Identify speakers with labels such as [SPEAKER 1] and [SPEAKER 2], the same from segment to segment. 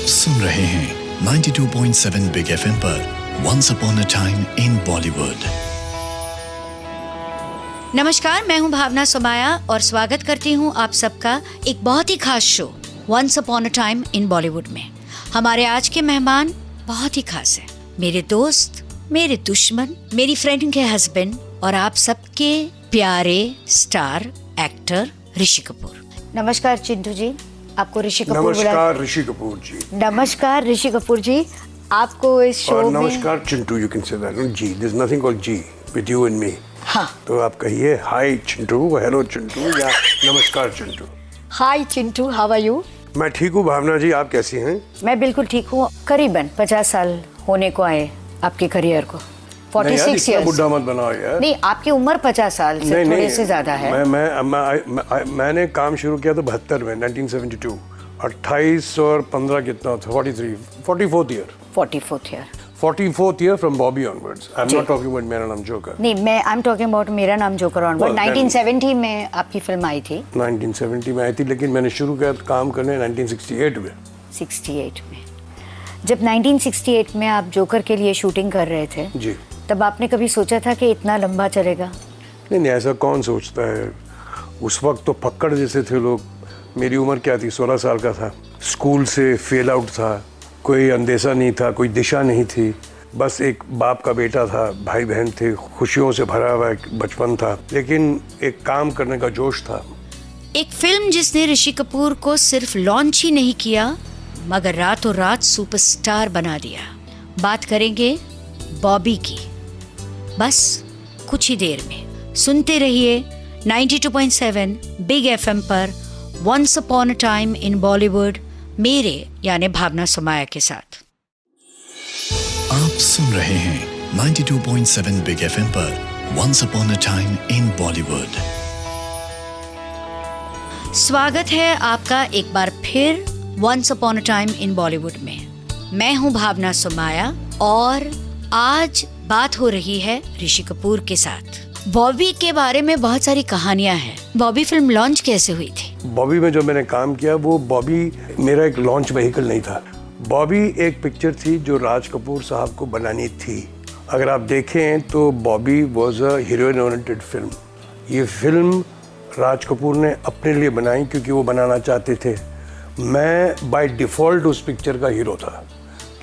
[SPEAKER 1] सुन रहे हैं 92.7 big FM पर once upon a time in Bollywood.
[SPEAKER 2] नमस्कार, मैं हूं भावना सोमाया और स्वागत करती हूं आप सबका एक बहुत ही खास show once upon a time in Bollywood में। हमारे आज के मेहमान बहुत ही खास हैं, मेरे दोस्त, मेरे दुश्मन, मेरी फ्रेंड के हस्बैंड और आप सबके प्यारे स्टार एक्टर ऋषि कपूर। नमस्कार चिंटू जी, आपको ऋषि कपूर
[SPEAKER 3] नमस्कार ऋषि कपूर जी।
[SPEAKER 2] नमस्कार ऋषि कपूर जी, आपको इस शो में
[SPEAKER 3] नमस्कार Chintu, you can say that ji, there is nothing called ji with you and me.
[SPEAKER 2] हाँ, तो
[SPEAKER 3] आप कहिए हाय चिंटू, हेलो चिंटू या नमस्कार चिंटू।
[SPEAKER 2] हाय चिंटू, हाउ आर यू?
[SPEAKER 3] मैं ठीक हूँ भावना जी, आप कैसी हैं?
[SPEAKER 2] मैं बिल्कुल ठीक हूँ। करीबन 50 साल होने को आए आपके करियर को। 46 ईयर्स।
[SPEAKER 3] बुढ़ा मत बनाओ यार।
[SPEAKER 2] नहीं, आपकी उम्र 50 साल से थोड़े से ज्यादा है।
[SPEAKER 3] मैंने काम शुरू किया तो 72 में 1972। 28 और 15 कितना था? 44th year. 44th year from Bobby onwards. I am not talking about मेरा नाम जोकर।
[SPEAKER 2] नहीं, आई एम टॉकिंग अबाउट मेरा नाम जोकर ऑनवर्ड। 1970 में आपकी फिल्म आई थी।
[SPEAKER 3] 1970 में आई थी, लेकिन मैंने शुरू किया काम करने 1968 में।
[SPEAKER 2] 68 में जब 1968 में आप जोकर के लिए शूटिंग कर रहे थे
[SPEAKER 3] जी,
[SPEAKER 2] तब आपने कभी सोचा था कि इतना लंबा चलेगा?
[SPEAKER 3] नहीं, ऐसा कौन सोचता है। उस वक्त तो फक्कड़ जैसे थे लोग। मेरी उम्र क्या थी? 16 साल का था। स्कूल से फेल आउट था, कोई अंदेशा नहीं था, कोई दिशा नहीं थी। बस एक बाप का बेटा था, भाई बहन थे, खुशियों से भरा हुआ एक बचपन था, लेकिन एक काम करने का जोश था।
[SPEAKER 2] एक फिल्म जिसने ऋषि कपूर को सिर्फ लॉन्च ही नहीं किया मगर रातों रात सुपरस्टार बना दिया। बात करेंगे बॉबी की। बस कुछ ही देर में सुनते रहिए 92.7 बिग एफएम पर once upon a time in Bollywood, मेरे यानी भावना सोमाया के साथ।
[SPEAKER 1] आप सुन रहे हैं 92.7 बिग एफएम पर once upon a time in Bollywood.
[SPEAKER 2] स्वागत है आपका एक बार फिर once upon a time in Bollywood में। मैं हूं भावना सोमाया और आज बात हो रही है ऋषि कपूर के साथ। बॉबी के बारे में बहुत सारी कहानियां हैं। बॉबी फिल्म लॉन्च कैसे हुई थी?
[SPEAKER 3] बॉबी में जो मैंने काम किया वो बॉबी मेरा एक लॉन्च व्हीकल नहीं था। बॉबी एक पिक्चर थी जो राज कपूर साहब को बनानी थी। अगर आप देखें तो Bobby was a heroine oriented film. ये फिल्म राज कपूर ने अपने लिए बनाई क्योंकि वो बनाना चाहते थे। मैं बाय डिफ़ॉल्ट उस पिक्चर का हीरो था।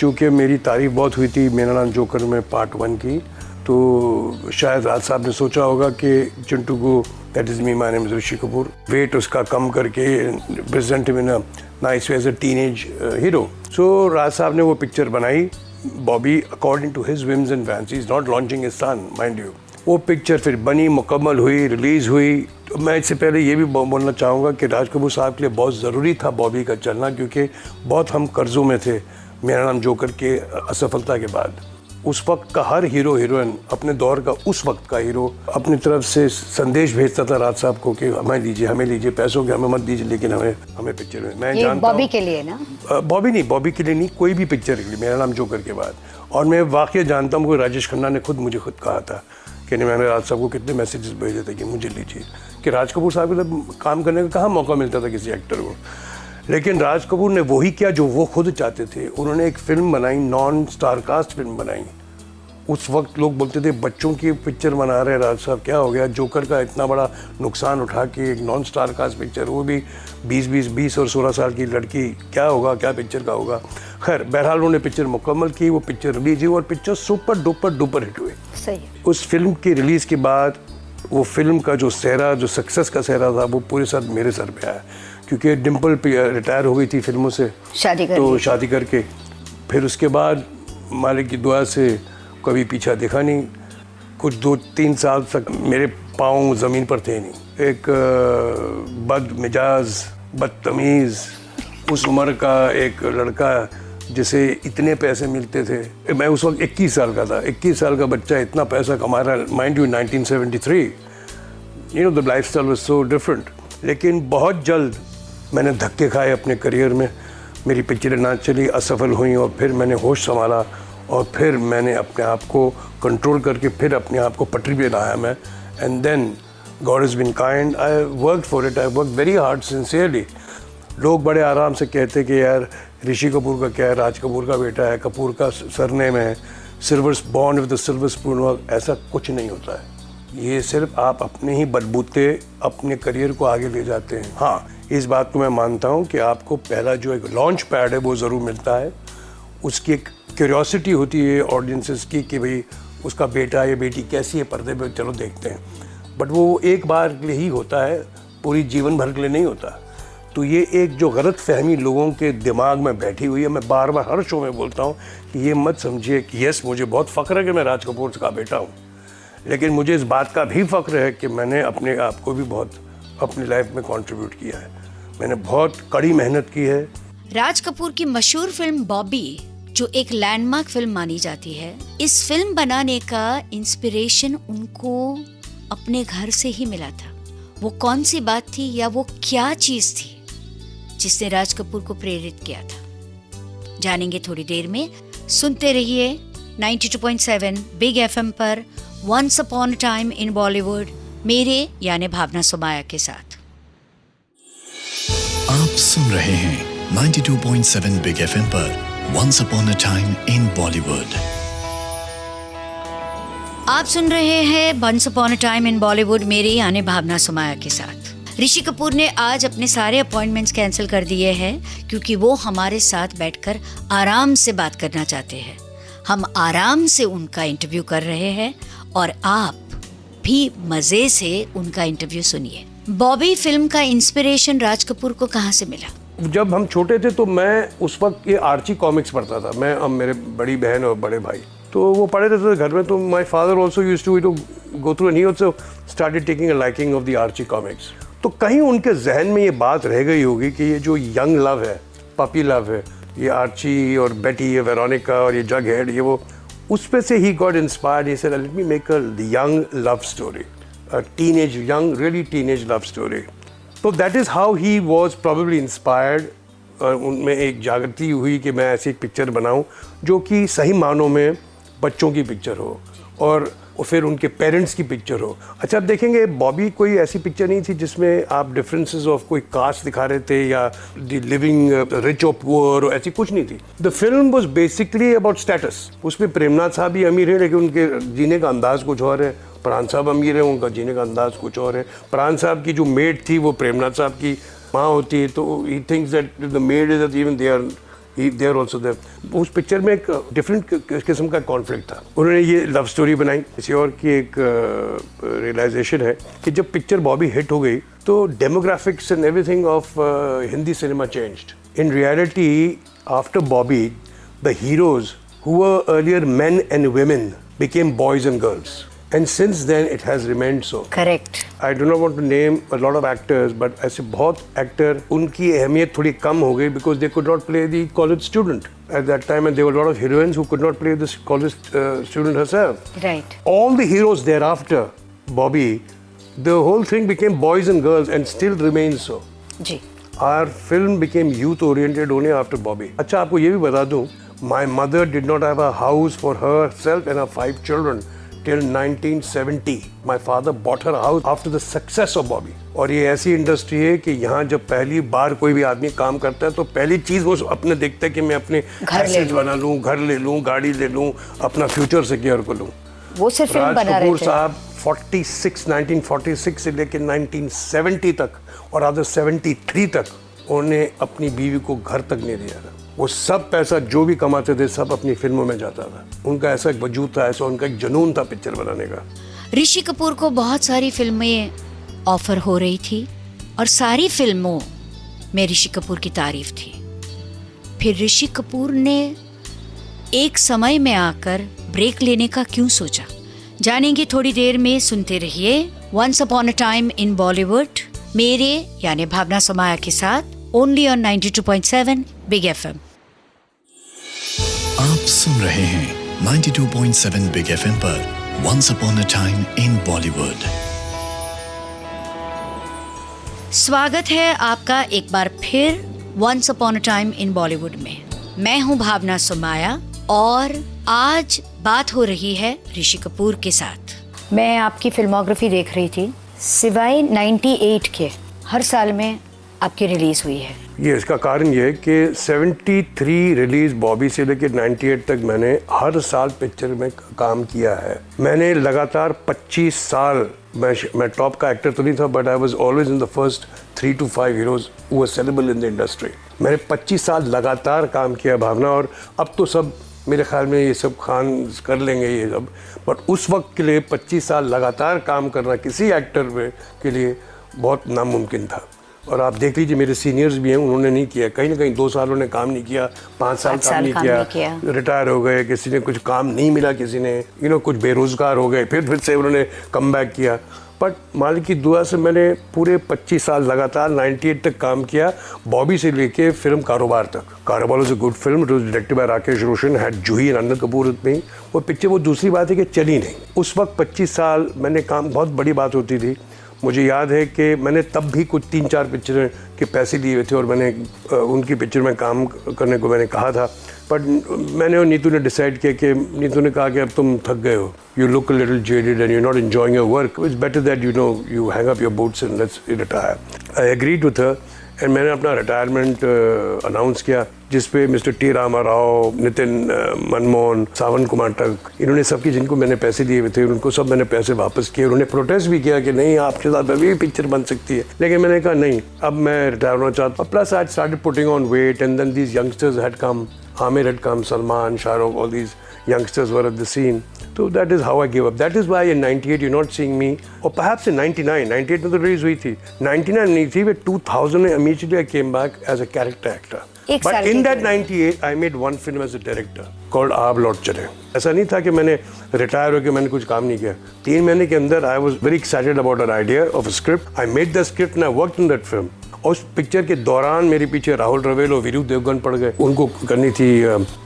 [SPEAKER 3] चूँकि मेरी तारीफ बहुत हुई थी मेरा नाम जोकर में पार्ट 1 की, तो शायद राज साहब ने सोचा होगा कि चिंटू को that is me, my name is Rishi Kapoor, weight उसका कम करके present him in a nice way as a teenage hero. So Raj sahab ने वो पिक्चर बनाई Bobby according to his whims and fancies, not launching his son mind you. वो picture फिर बनी, मुकम्मल हुई, रिलीज़ हुई। तो मैं इससे पहले ये भी बोलना चाहूँगा कि राज कपूर साहब के लिए बहुत ज़रूरी था बॉबी का चलना, क्योंकि बहुत हम कर्ज़ों में थे मेरा नाम जोकर के असफलता के बाद। उस वक्त का हर हीरो हीरोइन, अपने दौर का उस वक्त का हीरो, अपनी तरफ से संदेश भेजता था राज साहब को कि हमें लीजिए, पैसों के हमें मत दीजिए, लेकिन हमें पिक्चर में। मैं जानता हूँ
[SPEAKER 2] बॉबी के लिए ना,
[SPEAKER 3] बॉबी के लिए नहीं, कोई भी पिक्चर के लिए मेरा नाम जोकर के बाद। और मैं वाकई जानता हूँ कि राजेश खन्ना ने मुझे खुद कहा था कि नहीं, मैंने राज साहब को कितने मैसेजेस भेजे थे कि मुझे लीजिए, कि राज कपूर साहब के साथ काम करने का कहाँ मौका मिलता था किसी एक्टर को। लेकिन राज कपूर ने वही किया जो वो खुद चाहते थे। उन्होंने एक फिल्म बनाई, नॉन स्टार कास्ट फिल्म बनाई। उस वक्त लोग बोलते थे बच्चों की पिक्चर बना रहे राज साहब, क्या हो गया? जोकर का इतना बड़ा नुकसान उठा के एक नॉन स्टार कास्ट पिक्चर, वो भी 20 और 16 साल की लड़की, क्या होगा, क्या पिक्चर का होगा। खैर बहरहाल उन्होंने पिक्चर मुकम्मल की, वो पिक्चर रिलीज हुई और पिक्चर सुपर डुपर हिट हुई।
[SPEAKER 2] सही।
[SPEAKER 3] उस फिल्म की रिलीज़ के बाद वो फिल्म का जो सेहरा, जो सक्सेस का सेहरा था, वो पूरे साथ मेरे सर पे आया, क्योंकि डिम्पल रिटायर हो गई थी फिल्मों से, शादी करके। फिर उसके बाद मालिक की दुआ से कभी पीछा देखा नहीं। कुछ 2-3 साल तक मेरे पाँव ज़मीन पर थे नहीं। एक बदमिजाज, बदतमीज़, उस उम्र का एक लड़का जिसे इतने पैसे मिलते थे। मैं उस वक्त 21 साल का था। 21 साल का बच्चा इतना पैसा कमा रहा है, mind you 1973, you know the lifestyle was so different. लेकिन बहुत जल्द मैंने धक्के खाए अपने करियर में। मेरी पिक्चरें ना चली, असफल हुई, और फिर मैंने होश संभाला और फिर मैंने अपने आप को कंट्रोल करके फिर अपने आप को पटरी पे लाया मैं। And then God has been kind. I worked for it. I worked very hard, sincerely. लोग बड़े आराम से कहते कि यार ऋषि कपूर का क्या है, राज कपूर का बेटा है, कपूर का सरनेम है, silver born with the silver spoon. ऐसा कुछ नहीं होता है। ये सिर्फ आप अपने ही बलबूते अपने करियर को आगे ले जाते हैं। हाँ, इस बात को मैं मानता हूँ कि आपको पहला जो एक लॉन्च पैड है वो ज़रूर मिलता है। उसकी एक क्यूरियोसिटी होती है ऑडियंसेस की कि भाई उसका बेटा या बेटी कैसी है पर्दे पे, चलो देखते हैं। बट वो एक बार के लिए ही होता है, पूरी जीवन भर के लिए नहीं होता। तो ये एक जो गलत फहमी लोगों के दिमाग में बैठी हुई है, मैं बार बार हर शो में बोलता हूँ कि ये मत समझिए कि यस मुझे बहुत फ़ख्र है कि मैं राज कपूर का बेटा हूँ, लेकिन मुझे इस बात का भी फ़ख्र है कि मैंने अपने आप को भी बहुत अपनी लाइफ में कंट्रीब्यूट किया है। मैंने बहुत कड़ी मेहनत की है।
[SPEAKER 2] राज कपूर की मशहूर फिल्म बॉबी, जो एक लैंडमार्क फिल्म मानी जाती है, इस फिल्म बनाने का इंस्पिरेशन उनको अपने घर से ही मिला था। वो कौन सी बात थी या वो क्या चीज थी जिसने राज कपूर को प्रेरित किया था, जानेंगे थोड़ी देर में। सुनते रहिए 92.7 बिग एफएम पर once upon a time in Bollywood, मेरे यानी भावना सुमाया के साथ।
[SPEAKER 1] आप सुन रहे हैं 92.7 बिग एफएम पर once upon a time in Bollywood.
[SPEAKER 2] आप सुन रहे हैं once upon a time in Bollywood, मेरे यानी भावना सुमाया के साथ। ऋषि कपूर ने आज अपने सारे अपॉइंटमेंट्स कैंसिल कर दिए हैं क्योंकि वो हमारे साथ बैठकर आराम से बात करना चाहते हैं। हम आराम से उनका इंटरव्यू कर रहे हैं और आप भी मजे से उनका इंटरव्यू सुनिए। बॉबी फिल्म का इंस्पिरेशन राज कपूर को कहाँ से मिला?
[SPEAKER 3] जब हम छोटे थे तो मैं उस वक्त ये आर्ची कॉमिक्स पढ़ता था, मैं और मेरे बड़ी बहन और बड़े भाई, तो वो पढ़े रहते थे घर में। तो my father also used to go through and he also started taking a liking of the Archie comics. तो कहीं उनके जहन में ये बात रह गई होगी कि ये जो यंग लव है, पपी लव है, ये आर्ची और बेटी, ये वेरोनिका और ये जग हेड, ये वो, उस पे से ही got inspired. He said let me make a young love story, a teenage, young really teenage love story. तो that is how he was probably inspired. उनमें एक जागृति हुई कि मैं ऐसी एक पिक्चर बनाऊं जो कि सही मानों में बच्चों की पिक्चर हो और फिर उनके पेरेंट्स की पिक्चर हो। अच्छा, आप देखेंगे बॉबी कोई ऐसी पिक्चर नहीं थी जिसमें आप डिफरेंसेस ऑफ कोई कास्ट दिखा रहे थे या द लिविंग रिच और पुअर, ऐसी कुछ नहीं थी। The film was basically about status. उसमें प्रेमनाथ साहब भी अमीर है लेकिन उनके जीने का अंदाज कुछ और है, प्राण साहब अमीर है, उनका जीने का अंदाज कुछ और है। प्राण साहब की जो मेड थी वो प्रेमनाथ साहब की माँ होती है, तो he thinks that the maid is even they are also there. उस पिक्चर में एक डिफरेंट किस्म का कॉन्फ्लिक्ट था। उन्होंने ये लव स्टोरी बनाई। किसी और की एक रियलाइजेशन है कि जब पिक्चर बॉबी हिट हो गई तो demographics and everything of Hindi cinema changed. In reality after Bobby the heroes who were earlier main and women became boys and girls, and since then it has remained so.
[SPEAKER 2] Correct.
[SPEAKER 3] I do not want to name a lot of actors, but ऐसे बहुत actor उनकी अहमियत थोड़ी कम हो गई because they could not play the college student at that time, and there were a lot of heroines who could not play this college student herself.
[SPEAKER 2] Right.
[SPEAKER 3] All the heroes thereafter, Bobby, the whole thing became boys and girls and still remains so.
[SPEAKER 2] Ji.
[SPEAKER 3] Our film became youth oriented only after Bobby. अच्छा, आपको ये भी बता दूं, my mother did not have a house for herself and her 5 children till 1970. My father bought her a house after the success of Bobby. और ये ऐसी industry है कि यहाँ जब पहली बार कोई भी आदमी काम करता है तो पहली चीज़ वो अपने देखता है कि मैं अपने एसेट्स बना लूँ, घर ले लूँ, गाड़ी ले लूँ, अपना फ्यूचर सिक्योर कर लूँ।
[SPEAKER 2] वो सिर्फ फिल्म बना रहे थे।
[SPEAKER 3] राज कपूर साहब 1946 से लेकर 1970 तक और आधा 73 तक उन्होंने अपनी बीवी को घर तक नहीं दिया था। वो सब पैसा जो भी कमाते थे सब अपनी फिल्मों में जाता था। उनका ऐसा एक वजूद था, ऐसा उनका एक जुनून था पिक्चर बनाने का।
[SPEAKER 2] ऋषि कपूर को बहुत सारी फिल्में ऑफर हो रही थी और सारी फिल्मों में ऋषि कपूर की तारीफ थी। फिर ऋषि कपूर ने एक समय में आकर ब्रेक लेने का क्यों सोचा, जानेंगे थोड़ी देर में। सुनते रहिए once upon a time in Bollywood, मेरे यानी भावना सुमाया के साथ, ओनली ऑन 92.7 बिग एफएम।
[SPEAKER 1] आप सुन रहे हैं 92.7 बिग एफएम पर once upon a time in Bollywood.
[SPEAKER 2] स्वागत है आपका एक बार फिर once upon a time in Bollywood में। मैं हूं भावना सुमाया और आज बात हो रही है ऋषि कपूर के साथ। मैं आपकी फिल्मोग्राफी देख रही थी, सिवाय 98 के हर साल में आपकी रिलीज हुई है?
[SPEAKER 3] ये इसका कारण ये है कि 73 रिलीज बॉबी से लेकर 98 तक मैंने हर साल पिक्चर में काम किया है। मैंने लगातार 25 साल, मैं टॉप का एक्टर तो नहीं था, but I was always in the first 3 to 5 heroes who were saleable in the industry. मैंने 25 साल लगातार काम किया भावना, और अब तो सब मेरे ख्याल में ये सब खान कर लेंगे ये सब, बट उस वक्त के लिए 25 साल लगातार काम करना किसी एक्टर में के लिए बहुत नामुमकिन था। और आप देख लीजिए मेरे सीनियर्स भी हैं, उन्होंने नहीं किया, कहीं ना कहीं 2 साल उन्होंने काम नहीं किया, 5 साल काम नहीं किया, रिटायर हो गए, किसी ने कुछ काम नहीं मिला, किसी ने कुछ बेरोजगार हो गए, फिर से उन्होंने कम बैक किया। बट मालिक की दुआ से मैंने पूरे 25 साल लगातार 98 तक काम किया, बॉबी से लेके फिल्म कारोबार तक। कारोबार was a good film, it was directed by Rakesh Roshan, had Juhi and Anil Kapoor में। वो पिक्चर, वो दूसरी बात है कि चली नहीं। उस वक्त 25 साल मैंने काम, बहुत बड़ी बात होती थी। मुझे याद है कि मैंने तब भी कुछ 3-4 पिक्चर के पैसे लिए हुए थे, और मैंने उनकी पिक्चर में काम करने को मैंने कहा था, बट मैंने और नीतू ने डिसाइड किया कि नीतू ने कहा कि अब तुम थक गए हो, you look a little jaded and you not enjoying your work, it's better that you hang up your boots and let's retire. I agreed with her and मैंने अपना रिटायरमेंट अनाउंस किया, जिसपे मिस्टर टी रामा राव, नितिन मनमोहन, सावन कुमार तक, इन्होंने सबकी जिनको मैंने पैसे दिए हुए थे उनको सब मैंने पैसे वापस किए। उन्होंने प्रोटेस्ट भी किया कि नहीं आपके साथ अभी भी पिक्चर बन सकती है, लेकिन मैंने कहा नहीं, अब मैं रिटायर होना चाहता हूँ। Plus I started putting on weight and then these youngsters had come, Amir had come, Salman, Shahrukh, all these youngsters were at the scene. So that is how I gave up. That is why in 98 you're not seeing me, or perhaps in 99, 98 में तो release हुई थी, 99 नहीं थी, but 2000 में immediately I came back as a character actor. But in that 98 I made one film as a director called आप लौट चले। ऐसा नहीं था कि मैंने रिटायर होकर मैंने कुछ काम नहीं किया। 3 महीने के अंदर I was very excited about an idea of a script. I made the script and I worked in that film. और उस पिक्चर के दौरान मेरे पीछे राहुल रवेल और वीरू देवगन पड़ गए। उनको करनी थी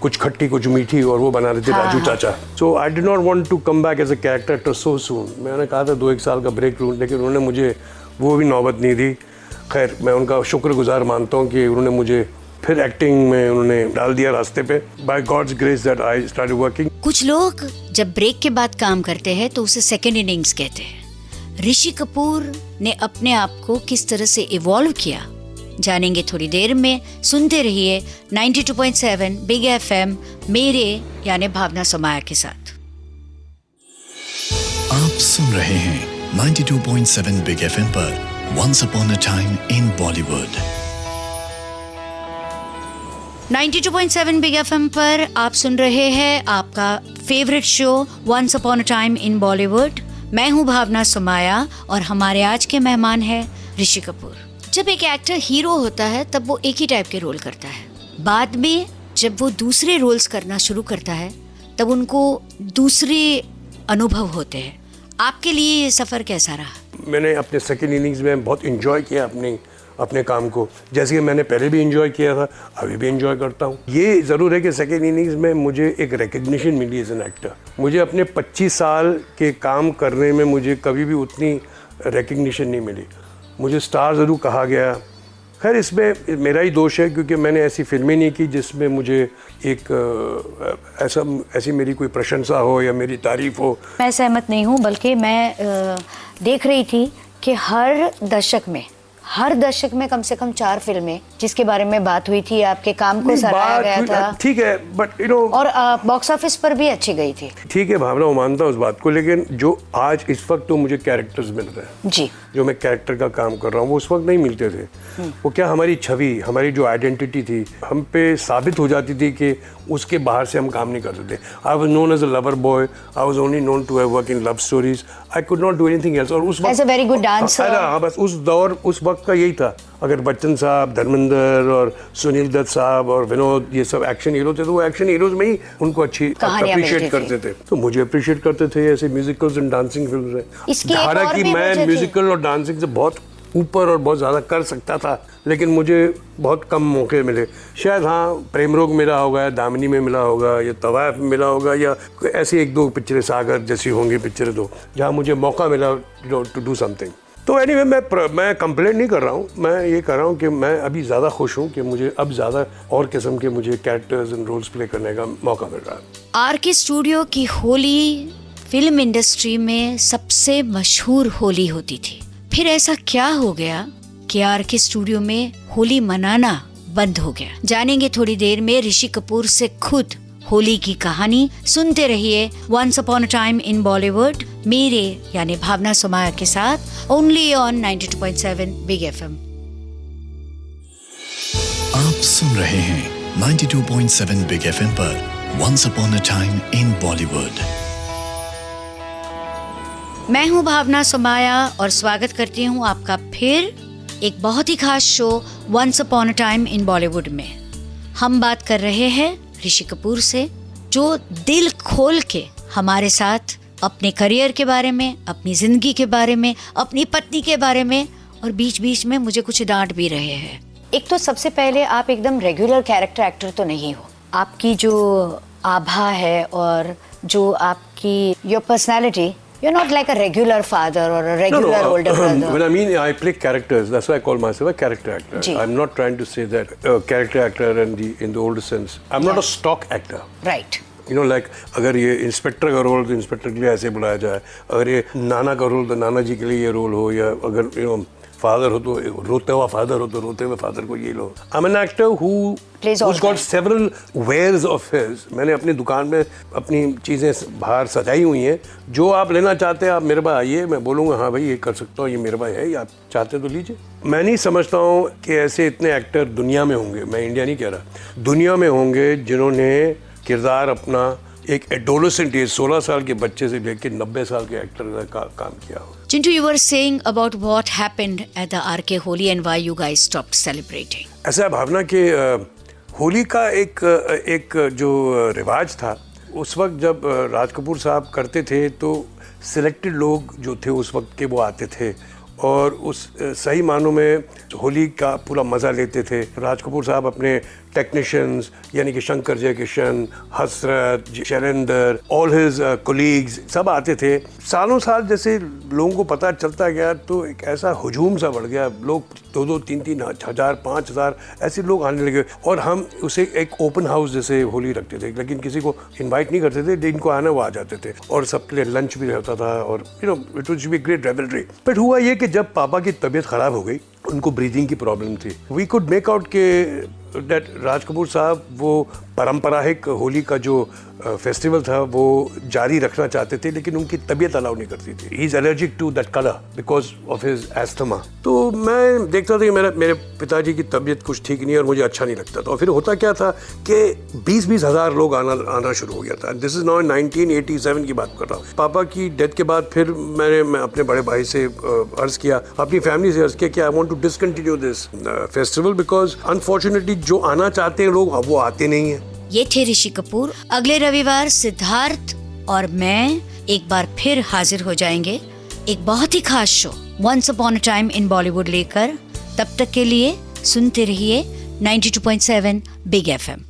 [SPEAKER 3] कुछ खट्टी कुछ मीठी, और वो बना रहे थे राजू चाचा। So I did not want to come back as a character actor so soon. मैंने कहा था 2-1 साल का ब्रेक लूँ, लेकिन उन्होंने मुझे वो भी नौबत नहीं दी। खैर मैं उनका शुक्रगुजार मानता हूँ कि उन्होंने मुझे फिर एक्टिंग में उन्होंने डाल दिया रास्ते पे। By God's grace that I started working.
[SPEAKER 2] कुछ लोग जब ब्रेक के बाद काम करते हैं तो उसे सेकेंड इनिंग्स कहते हैं। ऋषि कपूर ने अपने आप को किस तरह से इवॉल्व किया जानेंगे थोड़ी देर में। सुनते रहिए 92.7 बिग एफएम, मेरे यानी भावना सोमाया के साथ।
[SPEAKER 1] आप सुन रहे हैं 92.7 बिग एफएम पर once upon a time in Bollywood.
[SPEAKER 2] 92.7 big FM पर आप सुन रहे हैं आपका favourite show once upon a time in Bollywood. मैं हूं भावना सोमाया और हमारे आज के मेहमान हैं ऋषि कपूर। जब एक एक्टर हीरो होता है तब वो एक ही टाइप के रोल करता है, बाद में जब वो दूसरे रोल्स करना शुरू करता है तब उनको दूसरे अनुभव होते हैं। आपके लिए ये सफ़र कैसा रहा?
[SPEAKER 3] मैंने अपने सेकेंड इनिंग्स में बहुत इंजॉय किया अपने काम को, जैसे कि मैंने पहले भी इंजॉय किया था, अभी भी इंजॉय करता हूँ। ये ज़रूर है कि सेकेंड इनिंग्स में मुझे एक रिकग्निशन मिली एज एन एक्टर। मुझे अपने 25 साल के काम करने में मुझे कभी भी उतनी रिकग्निशन नहीं मिली। मुझे स्टार ज़रूर कहा गया। खैर इसमें मेरा ही दोष है, क्योंकि मैंने ऐसी फिल्में नहीं की जिसमें मुझे एक ऐसी मेरी कोई प्रशंसा हो या मेरी तारीफ हो।
[SPEAKER 2] मैं सहमत नहीं हूँ, बल्कि मैं देख रही थी कि हर दशक में कम से कम 4 फिल्में जिसके बारे में बात हुई थी, आपके काम को सराहा गया था।
[SPEAKER 3] ठीक है, बट और
[SPEAKER 2] बॉक्स ऑफिस पर भी अच्छी गई थी।
[SPEAKER 3] ठीक है भावना, वो मानता हूँ उस बात को, लेकिन जो आज इस वक्त तो मुझे कैरेक्टर्स मिल रहे हैं जी, जो मैं कैरेक्टर का काम कर रहा हूँ, वो उस वक्त नहीं मिलते थे। वो क्या हमारी छवि, हमारी जो आइडेंटिटी थी, हम पे साबित हो जाती थी कि उसके बाहर से हम काम नहीं करते थे। I was known as a lover boy, I was only known to work in love stories, I could not do anything else. और उस वक्त
[SPEAKER 2] वेरी गुड डांसर।
[SPEAKER 3] हाँ, बस उस दौर उस वक्त का यही था। अगर बच्चन साहब, धर्मेंद्र और सुनील दत्त साहब और विनोद, ये सब एक्शन हीरो थे, तो वो एक्शन हीरोज में ही उनको अच्छी अप्रिशिएट करते थे, तो मुझे अप्रिशिएट करते थे। ऐसे म्यूजिकल्स एंड डांसिंग फिल्म है। हालांकि मैं म्यूजिकल और डांसिंग से बहुत ऊपर और बहुत ज़्यादा कर सकता था, लेकिन मुझे बहुत कम मौके मिले। शायद हाँ, प्रेम रोग मिला होगा, या दामिनी में मिला होगा, या तवायफ में मिला होगा, या ऐसी 1-2 पिक्चरें सागर जैसी होंगी पिक्चरें, तो जहाँ मुझे मौका मिला टू डू समथिंग। तो एनीवे मैं कंप्लेंट नहीं कर रहा हूँ, मैं ये कर रहा हूँ कि मैं अभी ज़्यादा खुश हूँ कि मुझे अब ज़्यादा और किस्म के मुझे कैरेक्टर्स एंड रोल्स प्ले करने का मौका मिल रहा है।
[SPEAKER 2] आर के स्टूडियो की होली फिल्म इंडस्ट्री में सबसे मशहूर होली होती थी। फिर ऐसा क्या हो गया केकेआर के स्टूडियो में होली मनाना बंद हो गया। जानेंगे थोड़ी देर में ऋषि कपूर से खुद होली की कहानी। सुनते रहिए once upon a time in Bollywood मेरे यानी भावना सोमाया के साथ, ओनली ऑन 92.7 बिग एफएम।
[SPEAKER 1] आप सुन रहे हैं 92.7 बिग एफएम पर once upon a time in Bollywood.
[SPEAKER 2] मैं हूं भावना सोमाया और स्वागत करती हूं आपका फिर एक बहुत ही खास show once upon a time in Bollywood में। हम बात कर रहे हैं ऋषि कपूर से, जो दिल खोल के हमारे साथ अपने करियर के बारे में, अपनी जिंदगी के बारे में, अपनी पत्नी के बारे में और बीच बीच में मुझे कुछ डांट भी रहे हैं। एक तो सबसे पहले आप एकदम रेगुलर कैरेक्टर एक्टर तो नहीं हो। आपकी जो आभा है और जो आपकी your personality, you're not like a regular father or a regular older brother.
[SPEAKER 3] When I mean I play characters, that's why I call myself a character actor.
[SPEAKER 2] जी.
[SPEAKER 3] I'm not trying to say that character actor in the older sense. I'm not a stock actor.
[SPEAKER 2] Right.
[SPEAKER 3] You know, like अगर ये inspector का role तो inspector के लिए ऐसे बुलाया जाए, अगर ये नाना का रोल तो नाना जी के लिए ये रोल हो, या अगर फादर हो तो रोते हुआ फादर हो तो रोते हुए फादर को ये लो। I'm an actor who's got several wares of his. मैंने अपनी दुकान में अपनी चीज़ें बाहर सजाई हुई हैं। जो आप लेना चाहते हैं आप मेरे पास आइए, मैं बोलूँगा हाँ भाई ये कर सकता हूँ, ये मेरे पास है, ये आप चाहते तो लीजिए। मैं नहीं समझता हूँ कि ऐसे इतने एक्टर दुनिया में होंगे, मैं इंडिया नहीं कह रहा, दुनिया में होंगे जिन्होंने किरदार अपना एक एडोलेसेंट एज 16 साल के बच्चे से लेकर 90 साल के एक्टर का काम किया हो।
[SPEAKER 2] Chintu, you were saying about what happened at the RK Holi and why you guys stopped celebrating.
[SPEAKER 3] ऐसा भावना कि होली का एक जो रिवाज था, उस वक्त जब राज कपूर साहब करते थे तो सिलेक्टेड लोग जो थे उस वक्त के वो आते थे और उस सही मानों में होली का पूरा मज़ा लेते थे। राज कपूर साहब अपने टेक्नीशियंस यानी कि शंकर जयकिशन, हसरत, शैलेंदर, ऑल हिज कोलीग्स सब आते थे। सालों साल जैसे लोगों को पता चलता गया तो एक ऐसा हुजूम सा बढ़ गया, लोग 2-2, 3-3 हज़ार, 5,000 ऐसे लोग आने लगे और हम उसे एक ओपन हाउस जैसे होली रखते थे, लेकिन किसी को इनवाइट नहीं करते थे, जिनको आना वो आ जाते थे और सबके लिए लंच भी रहता था और it was be great रेवलरी। But हुआ ये कि जब पापा की तबीयत ख़राब हो गई, उनको ब्रीदिंग की प्रॉब्लम थी, वी कुड मेक आउट के दैट राज कपूर साहब वो पारंपरिक होली का जो फेस्टिवल था वो जारी रखना चाहते थे, लेकिन उनकी तबीयत अलाउ नहीं करती थी। He is allergic to that colour because of his asthma. तो मैं देखता था कि मेरे पिताजी की तबीयत कुछ ठीक नहीं है और मुझे अच्छा नहीं लगता था। और फिर होता क्या था कि 20-20 हज़ार लोग आना शुरू हो गया था। दिस इज़ नाउ 1987 की बात कर रहा हूँ। पापा की डेथ के बाद फिर मैं अपने बड़े भाई से अर्ज़ किया, अपनी फैमिली से अर्ज़ किया कि I want to discontinue this festival because unfortunately जो आना चाहते हैं लोग अब वो आते नहीं हैं।
[SPEAKER 2] ये थे ऋषि कपूर। अगले रविवार सिद्धार्थ और मैं एक बार फिर हाजिर हो जाएंगे एक बहुत ही खास show once upon a time in Bollywood लेकर। तब तक के लिए सुनते रहिए 92.7 बिग एफएम।